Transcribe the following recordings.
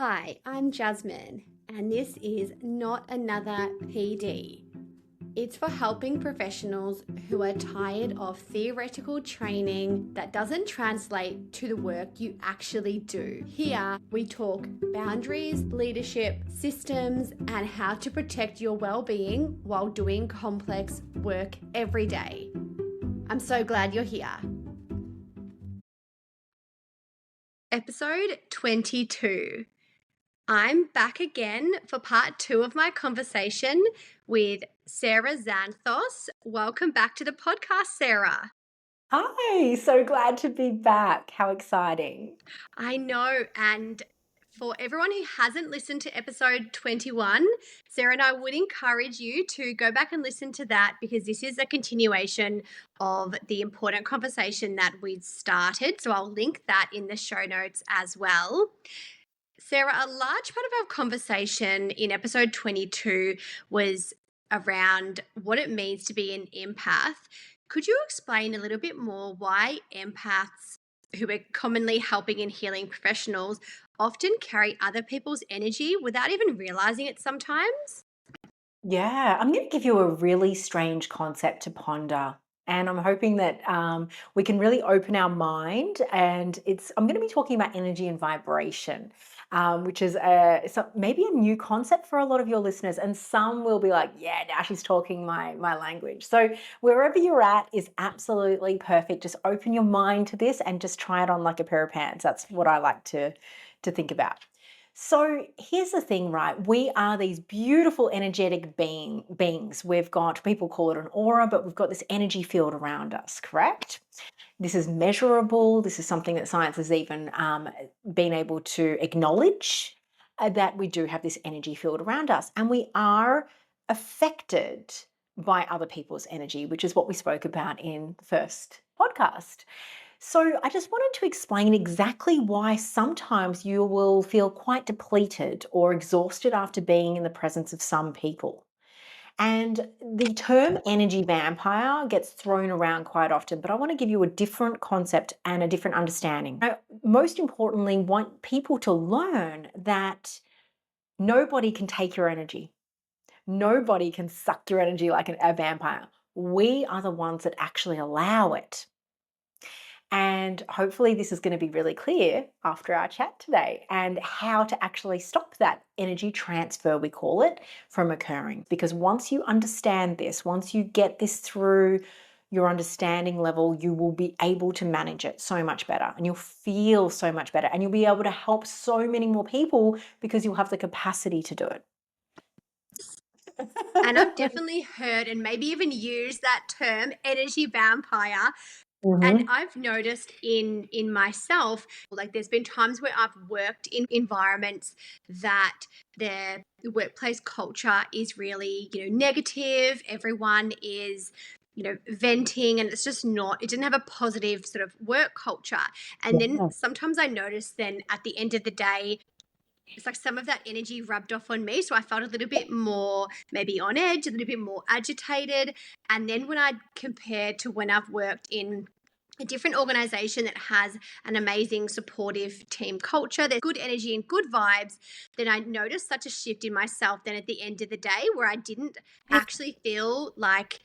Hi, I'm Jasmine, and this is Not Another PD. It's for helping professionals who are tired of theoretical training that doesn't translate to the work you actually do. Here, we talk boundaries, leadership, systems, and how to protect your well-being while doing complex work every day. I'm so glad you're here. Episode 22. I'm back again for part 2 of my conversation with Sarah Xanthos. Welcome back to the podcast, Sarah. Hi, so glad to be back. How exciting. I know, and for everyone who hasn't listened to episode 21, Sarah and I would encourage you to go back and listen to that because this is a continuation of the important conversation that we'd started. So I'll link that in the show notes as well. Sarah, a large part of our conversation in episode 22 was around what it means to be an empath. Could you explain a little bit more why empaths, who are commonly helping and healing professionals, often carry other people's energy without even realizing it sometimes? Yeah, I'm going to give you a really strange concept to ponder. And I'm hoping that we can really open our mind. And I'm going to be talking about energy and vibration, which is maybe a new concept for a lot of your listeners. And some will be like, yeah, now she's talking my language. So wherever you're at is absolutely perfect. Just open your mind to this and just try it on like a pair of pants. That's what I like to think about. So here's the thing, right? We are these beautiful energetic beings. We've got, people call it an aura, but we've got this energy field around us, correct? This is measurable. This is something that science has even been able to acknowledge, that we do have this energy field around us. And we are affected by other people's energy, which is what we spoke about in the first podcast. So I just wanted to explain exactly why sometimes you will feel quite depleted or exhausted after being in the presence of some people. And the term energy vampire gets thrown around quite often, but I want to give you a different concept and a different understanding. I most importantly want people to learn that nobody can take your energy. Nobody can suck your energy like a vampire. We are the ones that actually allow it. And hopefully, this is going to be really clear after our chat today and how to actually stop that energy transfer, we call it, from occurring. Because once you understand this, once you get this through your understanding level, you will be able to manage it so much better and you'll feel so much better and you'll be able to help so many more people because you'll have the capacity to do it. And I've definitely heard and maybe even used that term, energy vampire. And Mhm. I've noticed in myself, like there's been times where I've worked in environments that their workplace culture is really, negative. Everyone is, venting, and it's just not, it didn't have a positive sort of work culture. And then Yeah. sometimes I noticed then at the end of the day, it's like some of that energy rubbed off on me. So I felt a little bit more maybe on edge, a little bit more agitated. And then when I compared to when I've worked in a different organization that has an amazing supportive team culture, there's good energy and good vibes, then I noticed such a shift in myself then at the end of the day where I didn't actually feel like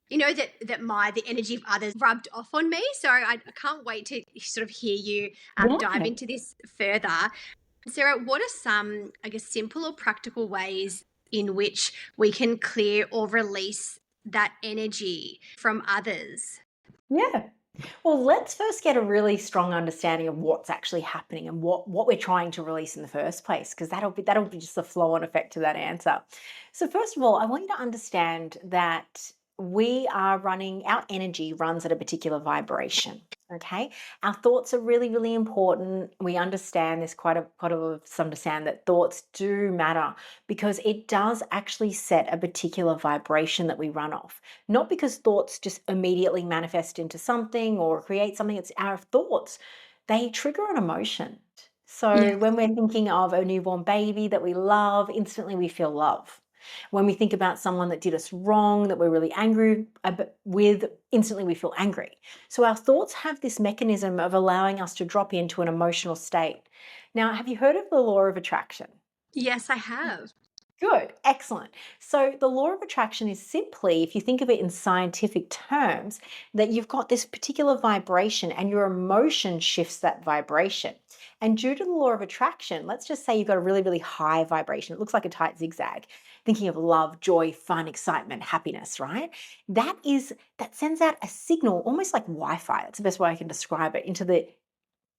the energy of others rubbed off on me. So I can't wait to sort of hear you dive Yeah. into this further. Sarah, what are some, I guess, simple or practical ways in which we can clear or release that energy from others? Yeah. Well, let's first get a really strong understanding of what's actually happening and what we're trying to release in the first place, because that'll be just the flow-on effect to that answer. So first of all, I want you to understand that our energy runs at a particular vibration. Okay. Our thoughts are really, really important. We understand this quite a understand that thoughts do matter because it does actually set a particular vibration that we run off. Not because thoughts just immediately manifest into something or create something, it's our thoughts. They trigger an emotion. So Yeah. when we're thinking of a newborn baby that we love, instantly we feel love. When we think about someone that did us wrong, that we're really angry with, instantly we feel angry. So our thoughts have this mechanism of allowing us to drop into an emotional state. Now, have you heard of the law of attraction? Yes, I have. Good, excellent. So, the law of attraction is simply, if you think of it in scientific terms, that you've got this particular vibration and your emotion shifts that vibration. And due to the law of attraction, let's just say you've got a really, really high vibration. It looks like a tight zigzag, thinking of love, joy, fun, excitement, happiness, right? That sends out a signal, almost like Wi-Fi. That's the best way I can describe it, into the,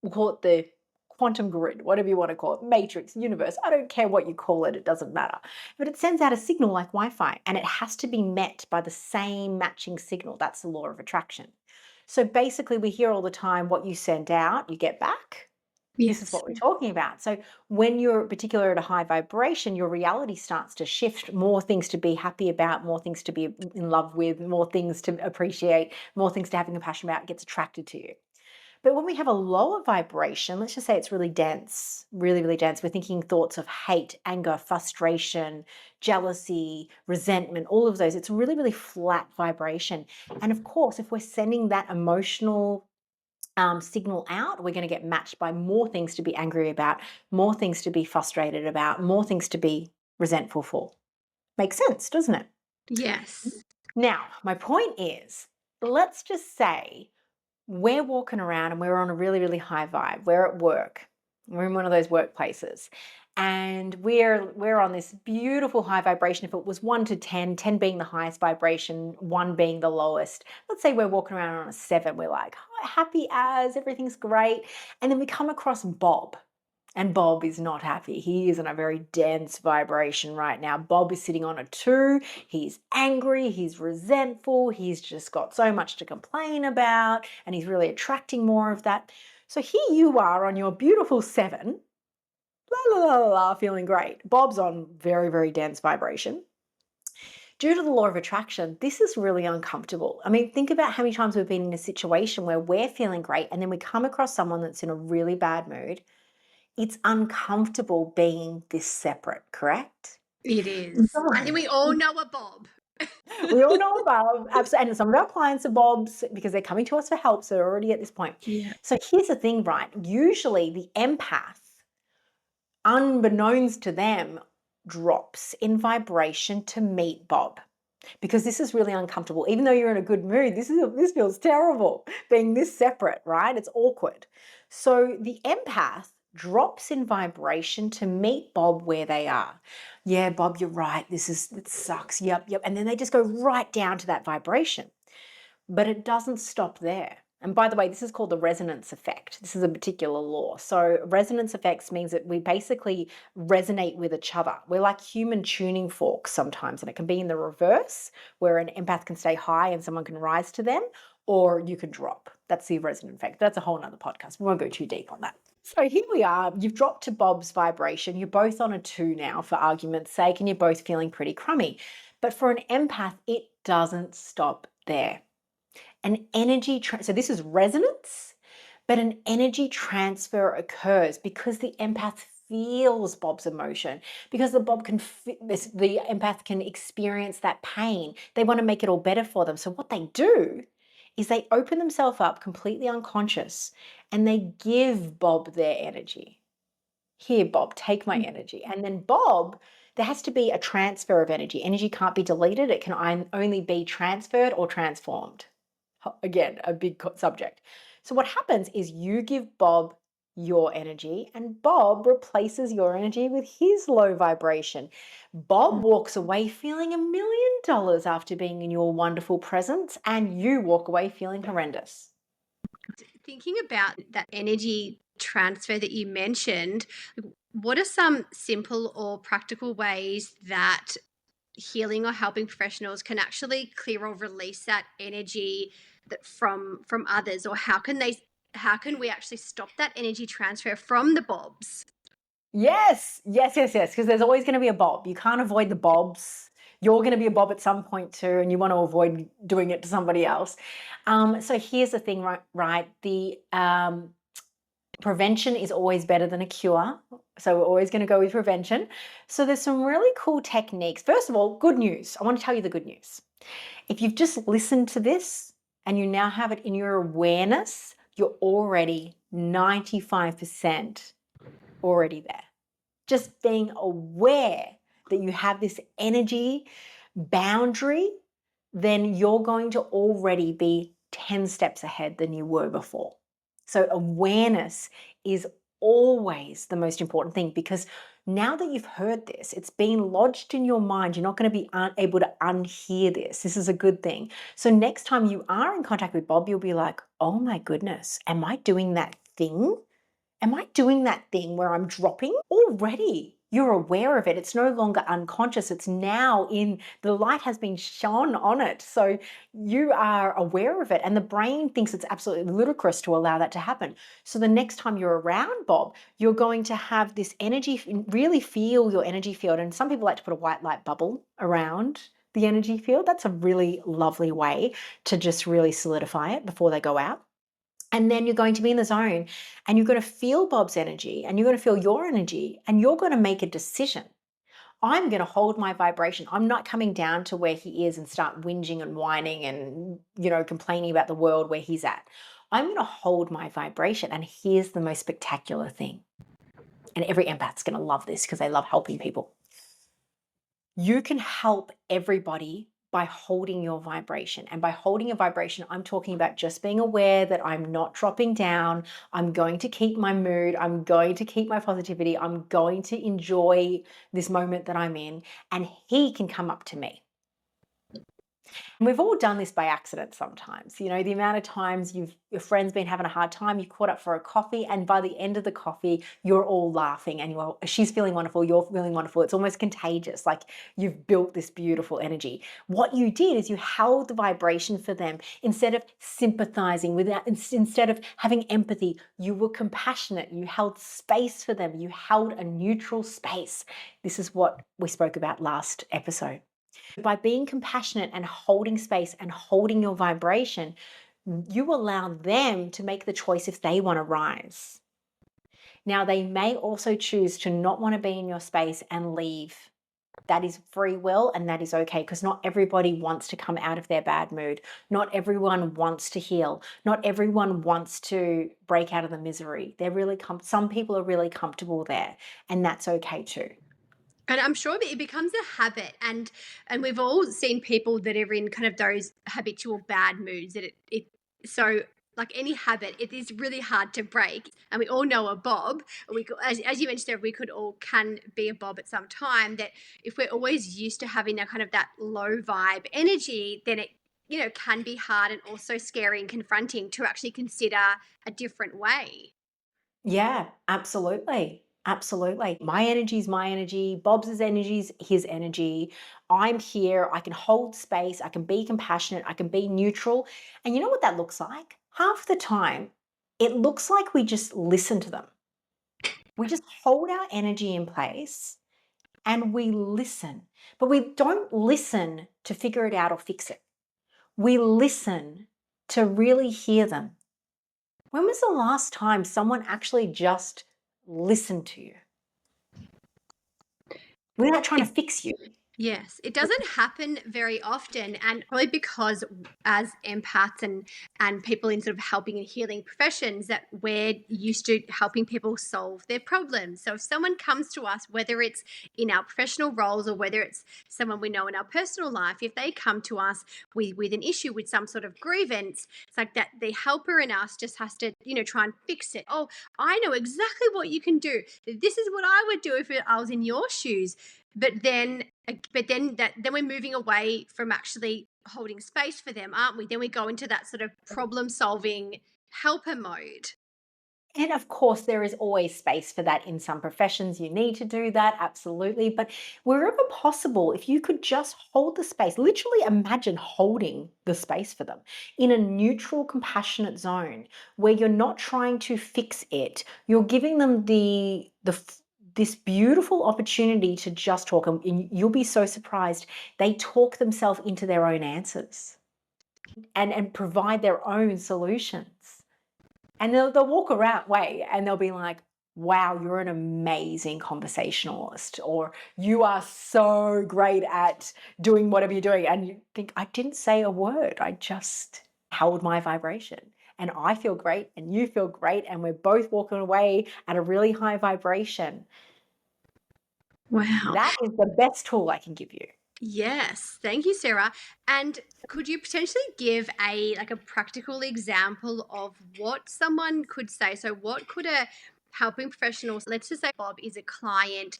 we'll call it the quantum grid, whatever you want to call it, matrix, universe. I don't care what you call it, it doesn't matter. But it sends out a signal like Wi-Fi, and it has to be met by the same matching signal. That's the law of attraction. So basically, we hear all the time, what you send out, you get back. This is Yes. what we're talking about. So when you're particular at a high vibration, your reality starts to shift. More things to be happy about, more things to be in love with, more things to appreciate, more things to have compassion about, gets attracted to you. But when we have a lower vibration, let's just say it's really dense, really, really dense, we're thinking thoughts of hate, anger, frustration, jealousy, resentment, all of those. It's a really, really flat vibration. And of course, if we're sending that emotional signal out, we're going to get matched by more things to be angry about, more things to be frustrated about, more things to be resentful for. Makes sense, doesn't it? Yes. Now, my point is, let's just say we're walking around and we're on a really, really high vibe. We're at work. We're in one of those workplaces. And we're on this beautiful high vibration. If it was 1 to 10, 10 being the highest vibration, 1 being the lowest. Let's say we're walking around on a 7. We're like, "Oh, happy as, everything's great." And then we come across Bob. And Bob is not happy. He is in a very dense vibration right now. Bob is sitting on a 2. He's angry, he's resentful, he's just got so much to complain about, and he's really attracting more of that. So here you are on your beautiful 7, la la la la, la, feeling great. Bob's on very, very dense vibration. Due to the law of attraction, this is really uncomfortable. I mean, think about how many times we've been in a situation where we're feeling great and then we come across someone that's in a really bad mood. It's uncomfortable being this separate, correct? It is. I think Right. we all know a Bob. We all know Bob, absolutely, and some of our clients are Bobs because they're coming to us for help, so they're already at this point. Yeah. So here's the thing, right? Usually the empath, unbeknownst to them, drops in vibration to meet Bob. Because this is really uncomfortable. Even though you're in a good mood, this feels terrible being this separate, right? It's awkward. So the empath drops in vibration to meet Bob where they are. Yeah, Bob, you're right. It sucks. Yep, yep. And then they just go right down to that vibration. But it doesn't stop there. And by the way, this is called the resonance effect. This is a particular law. So resonance effects means that we basically resonate with each other. We're like human tuning forks sometimes, and it can be in the reverse, where an empath can stay high and someone can rise to them, or you can drop. That's the resonance effect. That's a whole nother podcast. We won't go too deep on that. So here we are. You've dropped to Bob's vibration. You're both on a 2 now, for argument's sake, and you're both feeling pretty crummy. But for an empath, it doesn't stop there. So this is resonance, but an energy transfer occurs because the empath feels Bob's emotion, because the empath can experience that pain. They want to make it all better for them. So what they do is they open themselves up completely unconscious and they give Bob their energy. Here, Bob, take my energy. And then Bob, there has to be a transfer of energy. Energy can't be deleted. It can only be transferred or transformed. Again, a big subject. So what happens is you give Bob your energy and Bob replaces your energy with his low vibration. Bob walks away feeling $1,000,000 after being in your wonderful presence, and you walk away feeling horrendous. Thinking about that energy transfer that you mentioned, what are some simple or practical ways that healing or helping professionals can actually clear or release that energy that from others, or how can we actually stop that energy transfer from the Bobs? Yes, yes, yes, yes, because there's always going to be a Bob. You can't avoid the Bobs. You're going to be a Bob at some point too, and you want to avoid doing it to somebody else. So here's the thing, right? Prevention is always better than a cure. So we're always going to go with prevention. So there's some really cool techniques. First of all, good news. I want to tell you the good news. If you've just listened to this and you now have it in your awareness, you're already 95% already there. Just being aware that you have this energy boundary, then you're going to already be 10 steps ahead than you were before. So awareness is always the most important thing, because now that you've heard this, it's been lodged in your mind. You're not going to be able to unhear this. This is a good thing. So next time you are in contact with Bob, you'll be like, oh my goodness, am I doing that thing? Am I doing that thing where I'm dropping? Already you're aware of it. It's no longer unconscious. It's now the light has been shone on it. So you are aware of it. And the brain thinks it's absolutely ludicrous to allow that to happen. So the next time you're around Bob, you're going to have this energy, really feel your energy field. And some people like to put a white light bubble around the energy field. That's a really lovely way to just really solidify it before they go out. And then you're going to be in the zone and you're going to feel Bob's energy and you're going to feel your energy and you're going to make a decision. I'm going to hold my vibration. I'm not coming down to where he is and start whinging and whining and, complaining about the world where he's at. I'm going to hold my vibration. And here's the most spectacular thing. And every empath's going to love this because they love helping people. You can help everybody by holding your vibration. And by holding your vibration, I'm talking about just being aware that I'm not dropping down. I'm going to keep my mood. I'm going to keep my positivity. I'm going to enjoy this moment that I'm in. And he can come up to me. And we've all done this by accident sometimes. The amount of times your friend's been having a hard time, you caught up for a coffee, and by the end of the coffee, you're all laughing and she's feeling wonderful, you're feeling wonderful. It's almost contagious, like you've built this beautiful energy. What you did is you held the vibration for them. Instead of sympathizing with that, instead of having empathy, you were compassionate. You held space for them. You held a neutral space. This is what we spoke about last episode. By being compassionate and holding space and holding your vibration, you allow them to make the choice if they want to rise. Now, they may also choose to not want to be in your space and leave. That is free will, and that is okay, because not everybody wants to come out of their bad mood. Not everyone wants to heal. Not everyone wants to break out of the misery. Some people are really comfortable there, and that's okay too. And I'm sure it becomes a habit, and we've all seen people that are in kind of those habitual bad moods that so like any habit, it is really hard to break. And we all know a Bob. As you mentioned, we can be a Bob at some time. That if we're always used to having that kind of that low vibe energy, then it can be hard and also scary and confronting to actually consider a different way. Yeah, absolutely. Absolutely. My energy is my energy. Bob's energy is his energy. I'm here. I can hold space. I can be compassionate. I can be neutral. And you know what that looks like? Half the time, it looks like we just listen to them. We just hold our energy in place and we listen. But we don't listen to figure it out or fix it. We listen to really hear them. When was the last time someone actually just listened to you without trying to fix you? Yes, it doesn't happen very often, and probably because as empaths and people in sort of helping and healing professions, that we're used to helping people solve their problems. So if someone comes to us, whether it's in our professional roles or whether it's someone we know in our personal life, if they come to us with an issue, with some sort of grievance, it's like that the helper in us just has to, try and fix it. Oh, I know exactly what you can do. This is what I would do if I was in your shoes. Then we're moving away from actually holding space for them, aren't we? Then we go into that sort of problem solving helper mode. And of course, there is always space for that in some professions. You need to do that, absolutely. But wherever possible, if you could just hold the space, literally imagine holding the space for them in a neutral, compassionate zone where you're not trying to fix it. You're giving them this beautiful opportunity to just talk, and you'll be so surprised. They talk themselves into their own answers and provide their own solutions. And they'll walk around way and they'll be like, wow, you're an amazing conversationalist, or you are so great at doing whatever you're doing. And you think, I didn't say a word. I just held my vibration. And I feel great and you feel great. And we're both walking away at a really high vibration. Wow. That is the best tool I can give you. Yes, thank you, Sarah. And could you potentially give a practical example of what someone could say? So what could a helping professional, let's just say Bob is a client,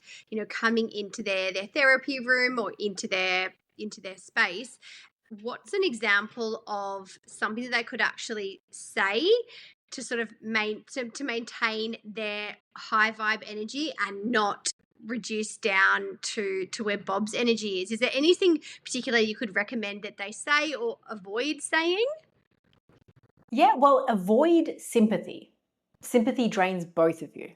coming into their therapy room or into their space. What's an example of something that they could actually say to sort of to maintain their high vibe energy and not reduce down to where Bob's energy is? Is there anything particular you could recommend that they say or avoid saying? Yeah, well, avoid sympathy. Sympathy drains both of you.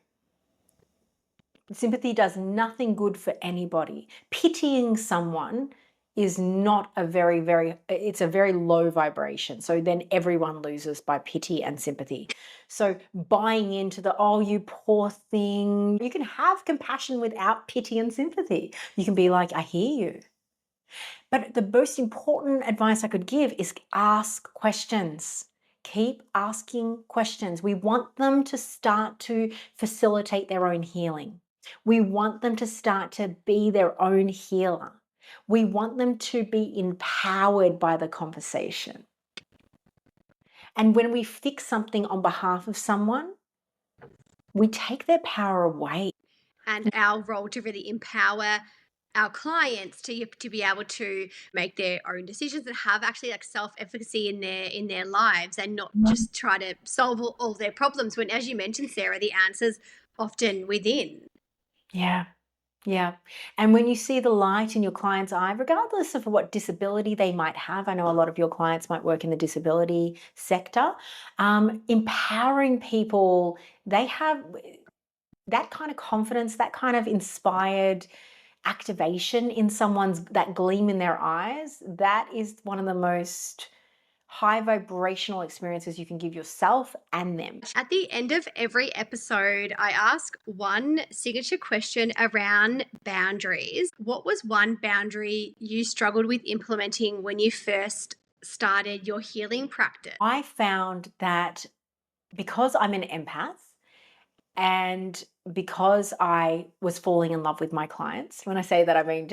Sympathy does nothing good for anybody. Pitying someone is not it's a very low vibration. So then everyone loses by pity and sympathy. So buying into oh, you poor thing, you can have compassion without pity and sympathy. You can be like, I hear you. But the most important advice I could give is ask questions. Keep asking questions. We want them to start to facilitate their own healing. We want them to start to be their own healer. We want them to be empowered by the conversation. And when we fix something on behalf of someone, we take their power away. And our role to really empower our clients to be able to make their own decisions and have actually self-efficacy in their lives, and not just try to solve all their problems when, as you mentioned, Sarah, the answer's often within. Yeah. Yeah. And when you see the light in your client's eye, regardless of what disability they might have, I know a lot of your clients might work in the disability sector, empowering people, they have that kind of confidence, that kind of inspired activation in that gleam in their eyes. That is one of the most high vibrational experiences you can give yourself and them. At the end of every episode, I ask one signature question around boundaries. What was one boundary you struggled with implementing when you first started your healing practice? I found that because I'm an empath, and because I was falling in love with my clients, when I say that, I mean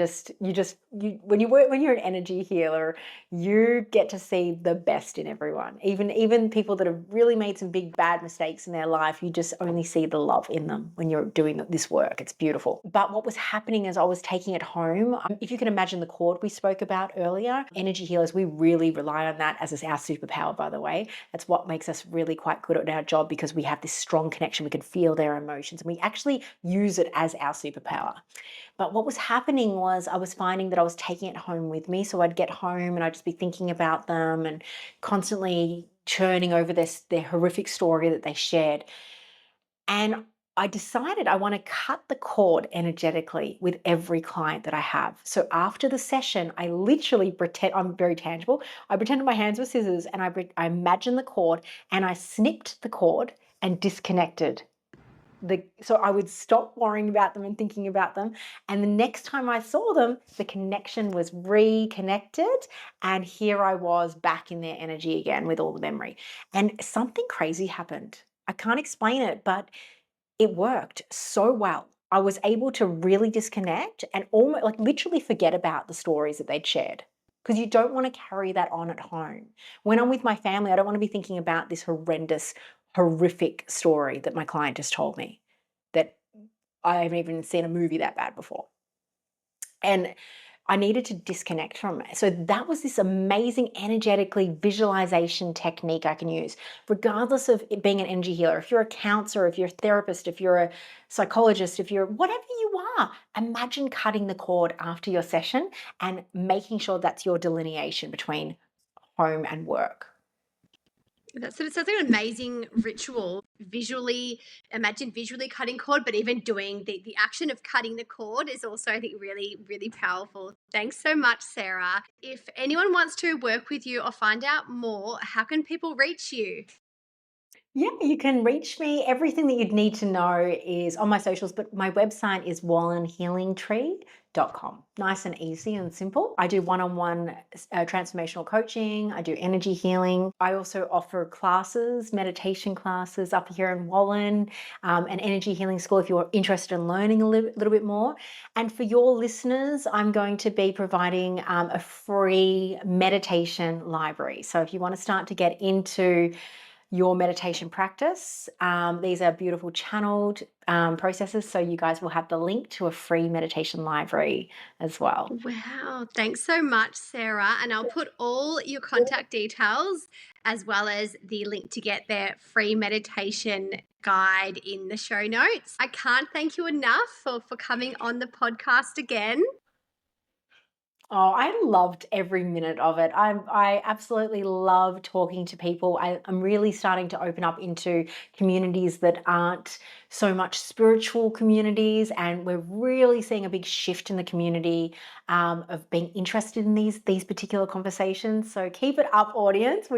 when you're an energy healer, you get to see the best in everyone. Even people that have really made some big bad mistakes in their life, you just only see the love in them when you're doing this work. It's beautiful. But what was happening is I was taking it home. If you can imagine the cord we spoke about earlier, energy healers, we really rely on that as our superpower, by the way. That's what makes us really quite good at our job, because we have this strong connection. We can feel their emotions and we actually use it as our superpower. But what was happening was I was finding that I was taking it home with me. So I'd get home and I'd just be thinking about them and constantly churning over their horrific story that they shared. And I decided I want to cut the cord energetically with every client that I have. So after the session, I literally pretend, I'm very tangible. I pretended my hands were scissors and I imagined the cord and I snipped the cord and disconnected. So I would stop worrying about them and thinking about them. And the next time I saw them, the connection was reconnected. And here I was back in their energy again with all the memory. And something crazy happened. I can't explain it, but it worked so well. I was able to really disconnect and almost like literally forget about the stories that they'd shared, because you don't want to carry that on at home. When I'm with my family, I don't want to be thinking about this horrific story that my client just told me, that I haven't even seen a movie that bad before. And I needed to disconnect from it. So that was this amazing energetically visualization technique I can use, regardless of it being an energy healer. If you're a counselor, if you're a therapist, if you're a psychologist, if you're whatever you are, imagine cutting the cord after your session and making sure that's your delineation between home and work. That sounds like an amazing ritual. Imagine visually cutting cord, but even doing the action of cutting the cord is also, I think, really, really powerful. Thanks so much, Sarah. If anyone wants to work with you or find out more, how can people reach you? Yeah, you can reach me. Everything that you'd need to know is on my socials, but my website is wallenhealingtree.com. Nice and easy and simple. I do one-on-one transformational coaching. I do energy healing. I also offer classes, meditation classes up here in Wallen, an energy healing school if you're interested in learning a little bit more. And for your listeners, I'm going to be providing a free meditation library. So if you want to start to get into your meditation practice. These are beautiful channeled processes. So you guys will have the link to a free meditation library as well. Wow, thanks so much, Sarah. And I'll put all your contact details as well as the link to get their free meditation guide in the show notes. I can't thank you enough for coming on the podcast again. Oh, I loved every minute of it. I absolutely love talking to people. I'm really starting to open up into communities that aren't so much spiritual communities, and we're really seeing a big shift in the community of being interested in these particular conversations. So keep it up, audience.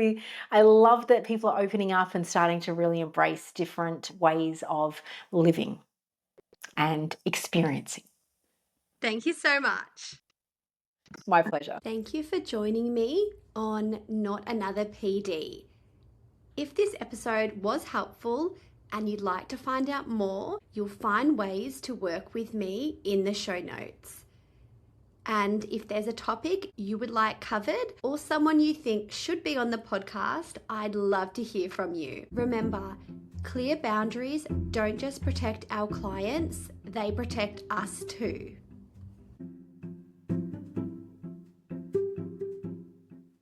I love that people are opening up and starting to really embrace different ways of living and experiencing. Thank you so much. My pleasure. Thank you for joining me on Not Another PD. If this episode was helpful and you'd like to find out more, you'll find ways to work with me in the show notes. And if there's a topic you would like covered or someone you think should be on the podcast, I'd love to hear from you. Remember, clear boundaries don't just protect our clients, they protect us too.